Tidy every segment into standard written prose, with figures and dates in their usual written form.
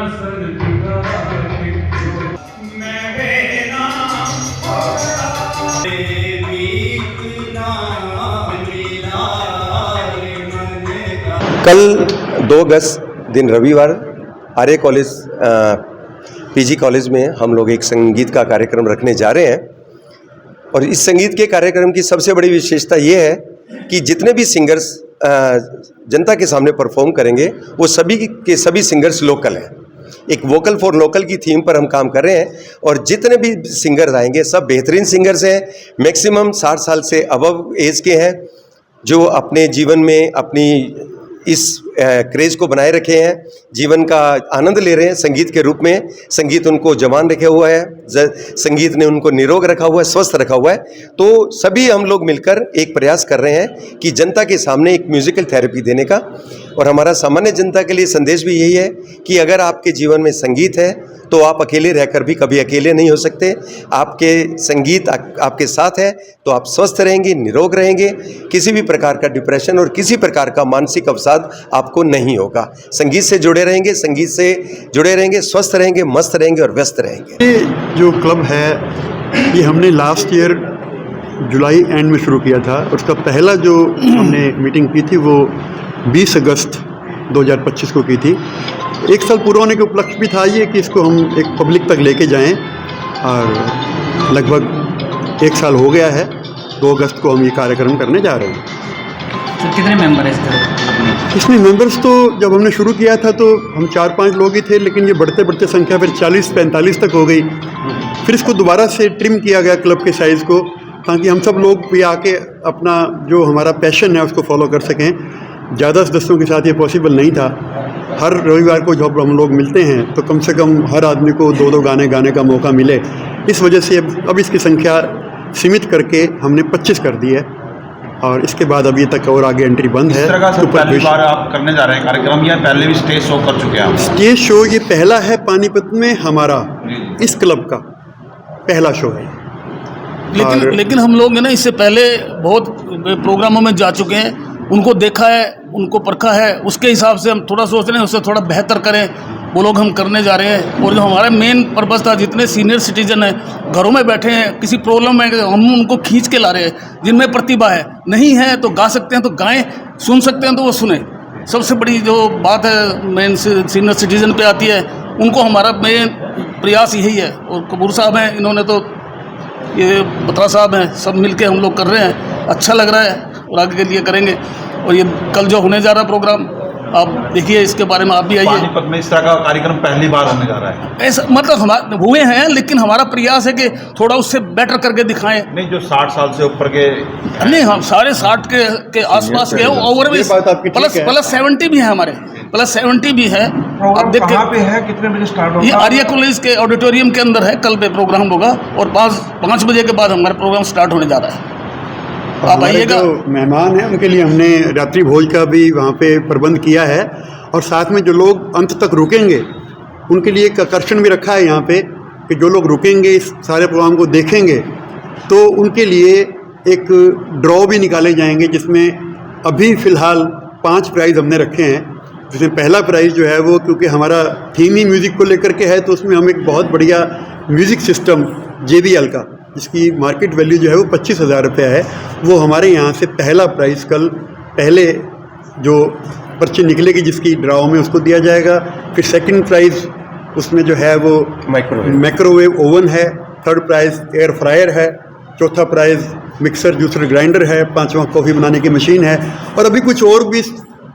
कल 2 अगस्त दिन रविवार आर्य कॉलेज पीजी कॉलेज में हम लोग एक संगीत का कार्यक्रम रखने जा रहे हैं। और इस संगीत के कार्यक्रम की सबसे बड़ी विशेषता ये है कि जितने भी सिंगर्स जनता के सामने परफॉर्म करेंगे वो सभी के सभी सिंगर्स लोकल हैं। एक वोकल फॉर लोकल की थीम पर हम काम कर रहे हैं और जितने भी सिंगर्स आएंगे सब बेहतरीन सिंगर्स हैं। मैक्सिमम 60 साल से अबव एज के हैं जो अपने जीवन में अपनी इस क्रेज़ को बनाए रखे हैं, जीवन का आनंद ले रहे हैं संगीत के रूप में। संगीत उनको जवान रखे हुआ है, संगीत ने उनको निरोग रखा हुआ है, स्वस्थ रखा हुआ है। तो सभी हम लोग मिलकर एक प्रयास कर रहे हैं कि जनता के सामने एक म्यूज़िकल थेरेपी देने का। और हमारा सामान्य जनता के लिए संदेश भी यही है कि अगर आपके जीवन में संगीत है तो आप अकेले रहकर भी कभी अकेले नहीं हो सकते। आपके संगीत आपके साथ है तो आप स्वस्थ रहेंगे, निरोग रहेंगे। किसी भी प्रकार का डिप्रेशन और किसी प्रकार का मानसिक अवसाद आपको नहीं होगा। संगीत से जुड़े रहेंगे, संगीत से जुड़े रहेंगे, स्वस्थ रहेंगे, मस्त रहेंगे और व्यस्त रहेंगे। ये जो क्लब है ये हमने लास्ट ईयर जुलाई एंड में शुरू किया था। उसका पहला जो हमने मीटिंग की थी वो 20 अगस्त 2025 को की थी। एक साल पूरा होने के उपलक्ष्य भी था ये कि इसको हम एक पब्लिक तक लेके जाएं और लगभग 1 साल हो गया है। 2 अगस्त को हम ये कार्यक्रम करने जा रहे हैं। तो कितने मेंबर हैं इसमें मेंबर्स तो जब हमने शुरू किया था तो हम 4-5 लोग ही थे, लेकिन ये बढ़ते बढ़ते संख्या फिर 40-45 तक हो गई। फिर इसको दोबारा से ट्रिम किया गया क्लब के साइज़ को, ताकि हम सब लोग भी आके अपना जो हमारा पैशन है उसको फॉलो कर सकें। ज़्यादा सदस्यों के साथ ये पॉसिबल नहीं था। हर रविवार को जब हम लोग मिलते हैं तो कम से कम हर आदमी को 2-2 गाने गाने का मौका मिले। इस वजह से अब इसकी संख्या सीमित करके हमने 25 कर दी है और इसके बाद अभी तक और आगे एंट्री बंद है। इस तरह का पहली बार आप करने जा रहे हैं कार्यक्रम या पहले भी स्टेज शो कर चुके हैं आप? स्टेज शो ये पहला है पानीपत में हमारा, इस क्लब का पहला शो है। लेकिन हम लोग ना इससे पहले बहुत प्रोग्रामों में जा चुके हैं, उनको देखा है, उनको परखा है। उसके हिसाब से हम थोड़ा सोच रहे हैं उससे थोड़ा बेहतर करें, वो लोग हम करने जा रहे हैं। और जो हमारा मेन पर्पस था, जितने सीनियर सिटीजन हैं घरों में बैठे हैं, किसी प्रॉब्लम में हम उनको खींच के ला रहे हैं। जिनमें प्रतिभा है, नहीं है तो गा सकते हैं तो गाएं, सुन सकते हैं तो वो सुने। सबसे बड़ी जो बात है मेन सीनियर सिटीजन पे आती है, उनको हमारा मेन प्रयास यही है। और कपूर साहब हैं, इन्होंने तो ये बत्रा साहब हैं, सब मिलके हम लोग कर रहे हैं। अच्छा लग रहा है और आगे के लिए करेंगे। और ये कल जो होने जा रहा प्रोग्राम, आप देखिए, इसके बारे में आप भी आइए। पानीपत में इस तरह का कार्यक्रम पहली बार होने जा रहा है। ऐसा मतलब हमारे हुए हैं, लेकिन हमारा प्रयास है कि थोड़ा उससे बेटर करके दिखाएं। नहीं, जो 60 साल से ऊपर के नहीं, हम सारे 60 के आसपास के ओवर में प्लस 70 भी है हमारे, प्लस 70 भी है। अब देखिए कहाँ पे है, कितने बजे स्टार्ट होगा? ये आर्य कॉलेज के ऑडिटोरियम के अंदर है। कल पे प्रोग्राम होगा और 5 बजे के बाद हमारा प्रोग्राम स्टार्ट होने जा रहा है। आप आइएगा। जो मेहमान हैं उनके लिए हमने रात्रि भोज का भी वहाँ पे प्रबंध किया है और साथ में जो लोग अंत तक रुकेंगे उनके लिए एक आकर्षण भी रखा है यहाँ पे कि जो लोग रुकेंगे इस सारे प्रोग्राम को देखेंगे तो उनके लिए एक ड्रॉ भी निकाले जाएंगे, जिसमें अभी फ़िलहाल 5 प्राइज़ हमने रखे हैं। जिसमें पहला प्राइज़ जो है वो, क्योंकि हमारा थीम ही म्यूज़िक को लेकर के है, तो उसमें हम एक बहुत बढ़िया म्यूज़िक सिस्टम JBL का, जिसकी मार्केट वैल्यू जो है वो 25,000 रुपये है, वो हमारे यहाँ से पहला प्राइज़ कल पहले जो पर्ची निकलेगी जिसकी ड्राव में उसको दिया जाएगा। फिर सेकंड प्राइज़ उसमें जो है वो माइक्रोवेव ओवन है, थर्ड प्राइज़ एयर फ्रायर है, चौथा प्राइज़ मिक्सर जूसर ग्राइंडर है, 5वां कॉफ़ी बनाने की मशीन है। और अभी कुछ और भी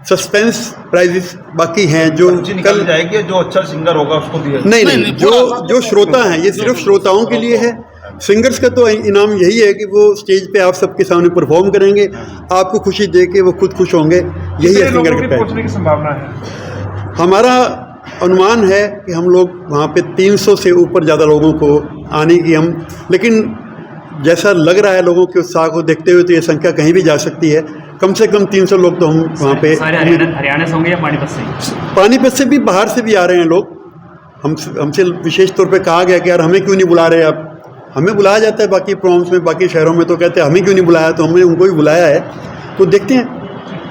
सस्पेंस प्राइजेस बाकी हैं जो कल जाएगी। जो अच्छा सिंगर होगा उसको दिया नहीं, जो श्रोता हैं, ये सिर्फ श्रोताओं के लिए है। सिंगर्स का तो इनाम यही है कि वो स्टेज पे आप सबके सामने परफॉर्म करेंगे, आपको खुशी दे के वो खुद खुश होंगे। यही है सिंगर के पहुंचने की संभावना है। हमारा अनुमान है कि हम लोग वहाँ पे 300 से ऊपर ज़्यादा लोगों को आने की लेकिन जैसा लग रहा है लोगों के उत्साह को देखते हुए तो ये संख्या कहीं भी जा सकती है। कम से कम 300 लोग तो हम वहाँ पे हरियाणा से होंगे या पानीपत से? पानीपत से भी, बाहर से भी आ रहे हैं लोग। हमसे विशेष तौर पे कहा गया कि यार हमें क्यों नहीं बुला रहे आप। हमें बुलाया जाता है बाकी प्रोग्राम्स में, बाकी शहरों में तो कहते हैं हमें क्यों नहीं बुलाया, तो हमने उनको भी बुलाया है। तो देखते हैं